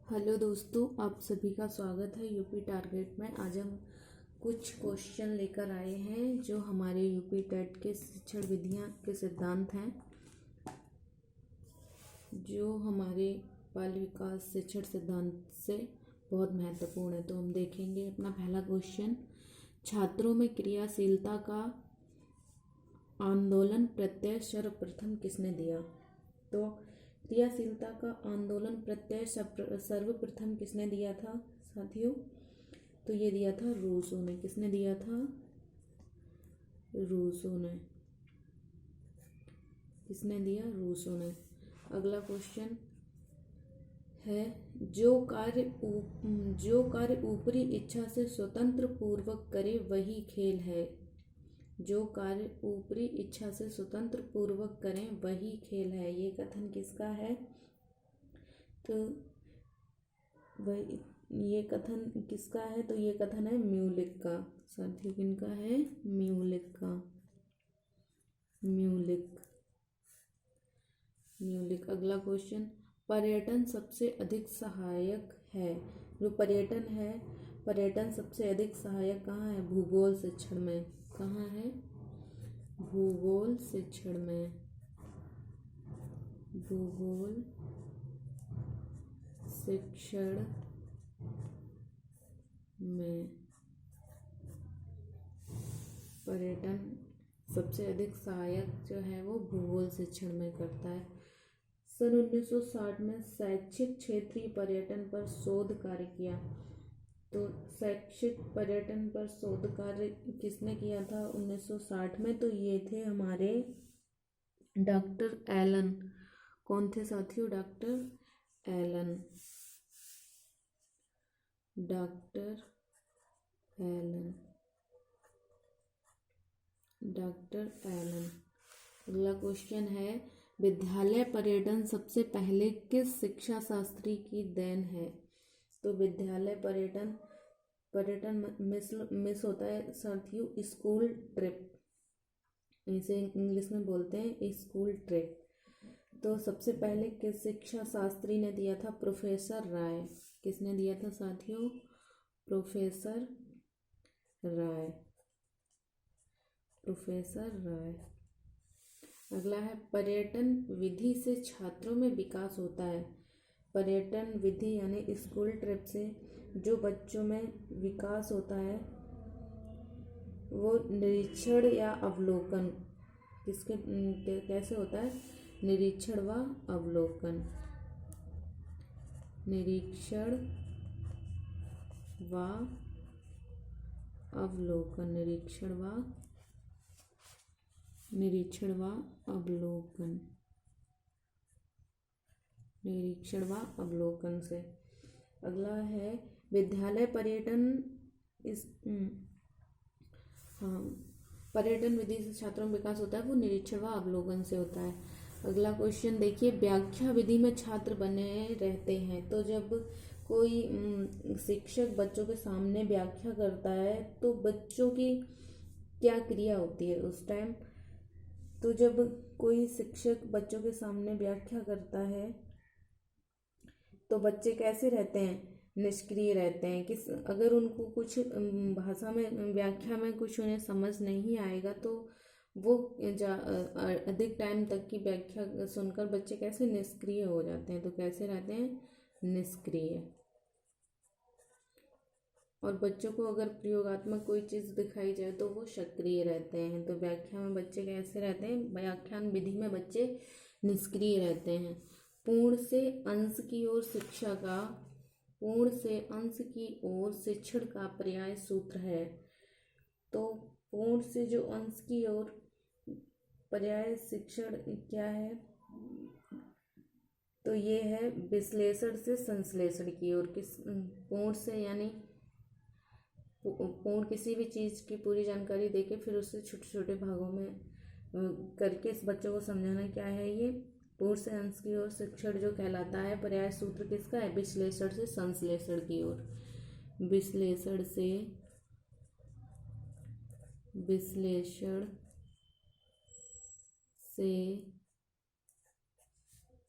Hello दोस्तों, आप सभी का स्वागत है यूपी टारगेट में। आज हम कुछ क्वेश्चन लेकर आए हैं जो हमारे यूपी टेट के शिक्षण विधियां के सिद्धांत हैं, जो हमारे बाल विकास शिक्षण सिद्धांत से बहुत महत्वपूर्ण है। तो हम देखेंगे अपना पहला क्वेश्चन। छात्रों में क्रियाशीलता का आंदोलन प्रत्यय सर्वप्रथम किसने दिया? तो क्रियाशीलता का आंदोलन प्रत्यय सर्वप्रथम किसने दिया था साथियों? तो ये दिया था रूसो ने। किसने दिया था? रूसो ने। किसने दिया? रूसो ने। अगला क्वेश्चन है, जो कार्य ऊपरी इच्छा से स्वतंत्र पूर्वक करे वही खेल है। जो कार्य ऊपरी इच्छा से स्वतंत्र पूर्वक करें वही खेल है। ये कथन किसका है? तो ये कथन किसका है? तो ये कथन है म्यूलिक का। साथियों किनका है? म्यूलिक का। म्यूलिक। अगला क्वेश्चन, पर्यटन सबसे अधिक सहायक है। जो पर्यटन है, पर्यटन सबसे अधिक सहायक कहाँ है? भूगोल शिक्षण में। कहाँ है? भूगोल शिक्षण में। भूगोल शिक्षण में पर्यटन सबसे अधिक सहायक जो है वो भूगोल शिक्षण में करता है। सन 1960 में शैक्षिक क्षेत्रीय पर्यटन पर शोध कार्य किया। तो शैक्षिक पर्यटन पर शोध कार्य किसने किया था 1960 में? तो ये थे हमारे डॉक्टर एलन। कौन थे साथियों? Doctor Allen. Doctor Allen. Doctor Allen. अगला क्वेश्चन है, विद्यालय पर्यटन सबसे पहले किस शिक्षा शास्त्री की देन है? तो विद्यालय पर्यटन मिस होता है साथियों स्कूल ट्रिप। इसे इंग्लिश में बोलते हैं स्कूल ट्रिप। तो सबसे पहले किस शिक्षा शास्त्री ने दिया था? प्रोफेसर राय। किसने दिया था साथियों? प्रोफेसर राय। प्रोफेसर राय। अगला है, पर्यटन विधि से छात्रों में विकास होता है। पर्यटन विधि यानी स्कूल ट्रिप से जो बच्चों में विकास होता है वो निरीक्षण या अवलोकन किसके कैसे होता है? निरीक्षण व अवलोकन। निरीक्षण व अवलोकन। निरीक्षण व अवलोकन से। अगला है, विद्यालय पर्यटन पर्यटन विधि से छात्रों में विकास होता है वो निरीक्षण व अवलोकन से होता है। अगला क्वेश्चन देखिए, व्याख्या विधि में छात्र बने रहते हैं। तो जब कोई शिक्षक बच्चों के सामने व्याख्या करता है तो बच्चों की क्या क्रिया होती है उस टाइम? तो जब कोई शिक्षक बच्चों के सामने व्याख्या करता है तो बच्चे कैसे रहते हैं? निष्क्रिय रहते हैं। अगर उनको कुछ भाषा में व्याख्या में कुछ उन्हें समझ नहीं आएगा तो वो अधिक टाइम तक की व्याख्या सुनकर बच्चे कैसे निष्क्रिय हो जाते हैं? तो कैसे रहते हैं? निष्क्रिय। और बच्चों को अगर प्रयोगात्मक कोई चीज़ दिखाई जाए तो वो सक्रिय रहते हैं। तो व्याख्या में बच्चे कैसे रहते हैं? व्याख्यान विधि में बच्चे निष्क्रिय रहते हैं। पूर्ण से अंश की ओर शिक्षण का पर्याय सूत्र है। तो पूर्ण से जो अंश की ओर पर्याय शिक्षण क्या है? तो ये है विश्लेषण से संश्लेषण की ओर। पूर्ण से यानी पूर्ण किसी भी चीज़ की पूरी जानकारी देके फिर उससे छोटे छोटे भागों में करके इस बच्चों को समझाना क्या है ये? पूर्ण से अंश की ओर शिक्षण जो कहलाता है। पर्याय सूत्र किसका है? विश्लेषण से संश्लेषण की ओर। विश्लेषण से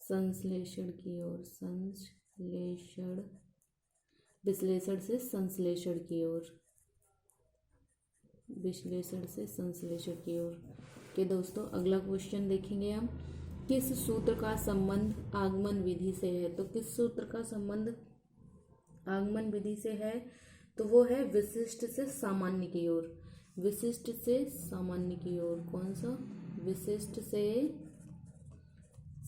संश्लेषण की ओर। संश्लेषण विश्लेषण से संश्लेषण की ओर, विश्लेषण से संश्लेषण की ओर। के दोस्तों अगला क्वेश्चन देखेंगे हम, किस सूत्र का संबंध आगमन विधि से है। तो किस सूत्र का संबंध आगमन विधि से है, तो वो है विशिष्ट से सामान्य की ओर, विशिष्ट से सामान्य की ओर। कौन सा? विशिष्ट से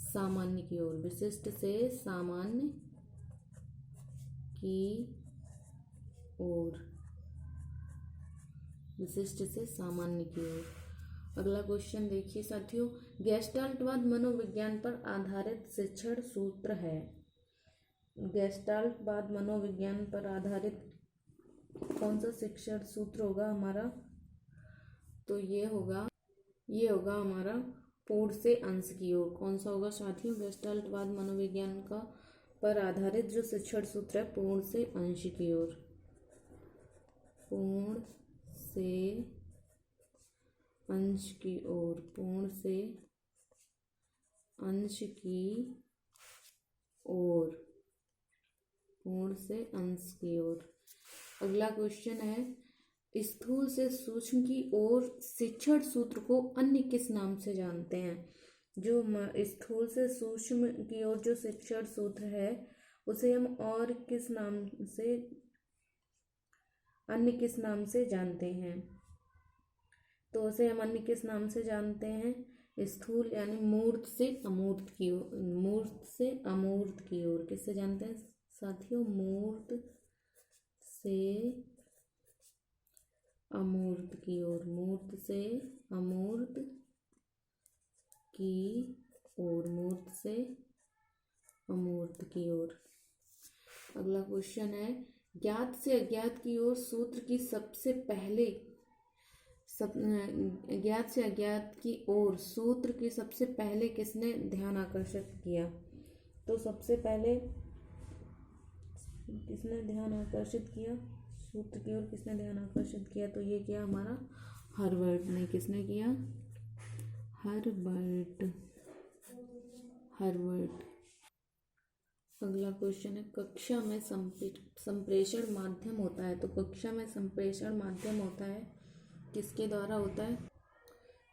सामान्य की ओर, विशिष्ट से सामान्य की ओर, विशिष्ट से सामान्य की ओर। अगला क्वेश्चन देखिए साथियों, गेस्टाल्टवाद मनोविज्ञान पर आधारित शिक्षण सूत्र है। गेस्टाल्टवाद मनोविज्ञान पर आधारित कौन सा शिक्षण सूत्र होगा हमारा? तो ये होगा हमारा पूर्ण से अंश की ओर। कौन सा होगा साथियों? गेस्टाल्टवाद मनोविज्ञान का पर आधारित जो शिक्षण सूत्र है पूर्ण से अंश की ओर, पूर्ण से अंश की ओर, पूर्ण से अंश की ओर, पूर्ण से अंश की ओर। अगला क्वेश्चन है, स्थूल से सूक्ष्म की ओर शिक्षण सूत्र को अन्य किस नाम से जानते हैं। जो स्थूल से सूक्ष्म की ओर जो शिक्षण सूत्र है उसे हम और किस नाम से, अन्य किस नाम से जानते हैं। तो उसे हम अन्य किस नाम से जानते हैं? स्थूल यानी मूर्त से अमूर्त की ओर, मूर्त से अमूर्त की ओर किससे जानते हैं साथियों? मूर्त से अमूर्त की ओर, मूर्त से अमूर्त की ओर, मूर्त से अमूर्त की ओर। अगला क्वेश्चन है, ज्ञात से अज्ञात की ओर सूत्र की सबसे पहले ज्ञात से अज्ञात की ओर सूत्र की सबसे पहले किसने ध्यान आकर्षित किया। तो सबसे पहले किसने ध्यान आकर्षित किया सूत्र की ओर, किसने ध्यान आकर्षित किया? तो ये किया हमारा हर्बर्ट ने। किसने किया? हर्बर्ट। अगला क्वेश्चन है, कक्षा में संप्रेषण माध्यम होता है। तो कक्षा में संप्रेषण माध्यम होता है किसके द्वारा होता है?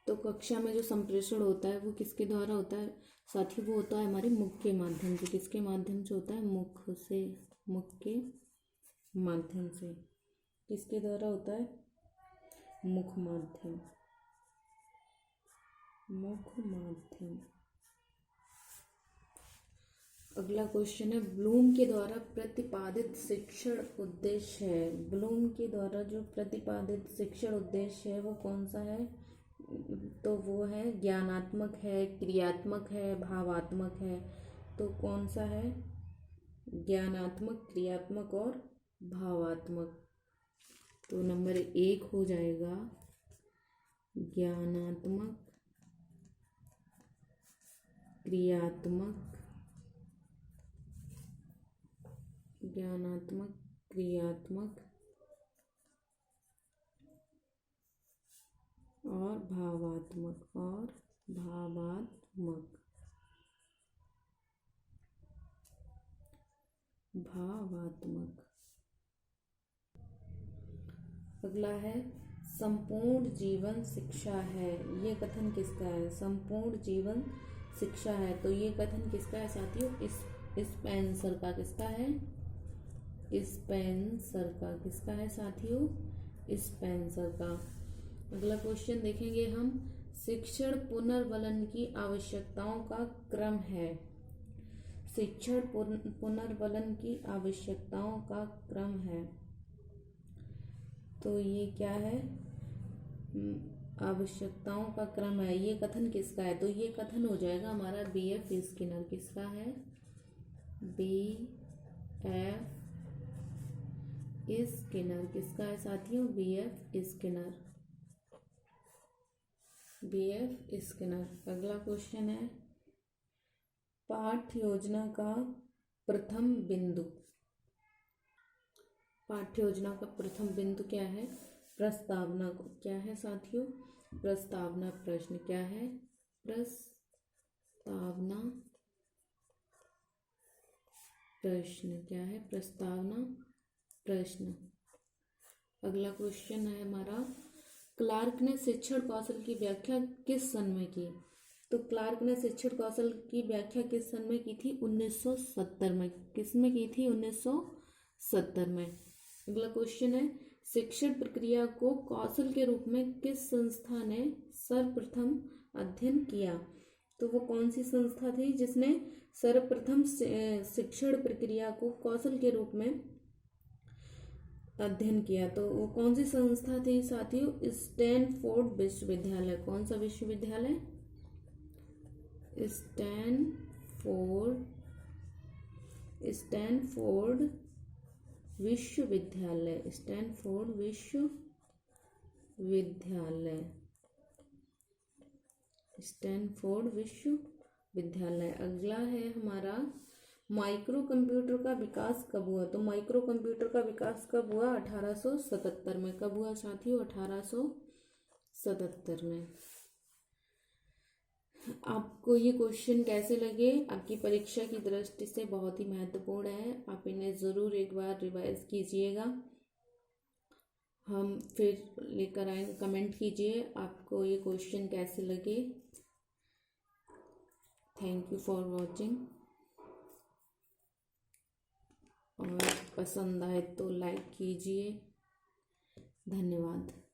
तो कक्षा में जो संप्रेषण होता है वो किसके द्वारा होता है साथियों? वो होता है हमारे मुख के माध्यम से। किसके माध्यम से होता है? मुख से, मुख के माध्यम से। किसके द्वारा होता है? मुख माध्यम, मुख माध्यम। अगला क्वेश्चन है, ब्लूम के द्वारा प्रतिपादित शिक्षण उद्देश्य है। ब्लूम के द्वारा जो प्रतिपादित शिक्षण उद्देश्य है वो कौन सा है? तो वो है ज्ञानात्मक है, क्रियात्मक है, भावात्मक है। तो कौन सा है? ज्ञानात्मक, क्रियात्मक और भावात्मक। तो नंबर 1 हो जाएगा ज्ञानात्मक, क्रियात्मक, ज्ञानात्मक, क्रियात्मक और भावात्मक, और भावात्मक, भावात्मक। अगला है, संपूर्ण जीवन शिक्षा है। ये कथन किसका है? संपूर्ण जीवन शिक्षा है। तो ये कथन किसका है साथियों? स्पेंसर का। किसका है? स्पेंसर का। किसका है साथियों? स्पेंसर का। अगला क्वेश्चन देखेंगे हम, शिक्षण पुनर्वलन की आवश्यकताओं का क्रम है। शिक्षण पुनर्वलन की आवश्यकताओं का क्रम है। तो ये क्या है? आवश्यकताओं का क्रम है। ये कथन किसका है? तो ये कथन हो जाएगा हमारा B.F. स्किनर। किसका है? B.F. स्किनर। किसका है साथियों? B.F. स्किनर। B.F. स्किनर। अगला क्वेश्चन है, पाठ्य योजना का प्रथम बिंदु। पाठ्य योजना का प्रथम बिंदु क्या है? प्रस्तावना। क्या है साथियों? प्रस्तावना प्रश्न। क्या है? प्रस्तावना प्रश्न क्या है? प्रस्तावना प्रश्न। अगला क्वेश्चन है हमारा, क्लार्क ने शिक्षण कौशल की व्याख्या किस सन में की? तो क्लार्क ने शिक्षण कौशल की व्याख्या किस सन में की थी? 1970 में। किस में की थी? 1970 में। अगला क्वेश्चन है, शिक्षण प्रक्रिया को कौशल के रूप में किस संस्था ने सर्वप्रथम अध्ययन किया? तो वो कौन सी संस्था थी जिसने सर्वप्रथम शिक्षण प्रक्रिया को कौशल के रूप में अध्ययन किया? तो वो कौन सी संस्था थी साथियों? स्टैनफोर्ड विश्वविद्यालय। कौन सा विश्वविद्यालय? स्टैनफोर्ड विश्वविद्यालय। स्टैनफोर्ड विश्वविद्यालय। स्टैनफोर्ड विश्वविद्यालय। अगला है हमारा, माइक्रो कंप्यूटर का विकास कब हुआ? तो माइक्रो कंप्यूटर का विकास कब हुआ? 1877 में। कब हुआ साथियों? 1877 में। आपको ये क्वेश्चन कैसे लगे? आपकी परीक्षा की दृष्टि से बहुत ही महत्वपूर्ण है, आप इन्हें ज़रूर एक बार रिवाइज कीजिएगा। हम फिर लेकर आएंगे, कमेंट कीजिए आपको ये क्वेश्चन कैसे लगे। थैंक यू फॉर वॉचिंग, और पसंद आए तो लाइक कीजिए। धन्यवाद।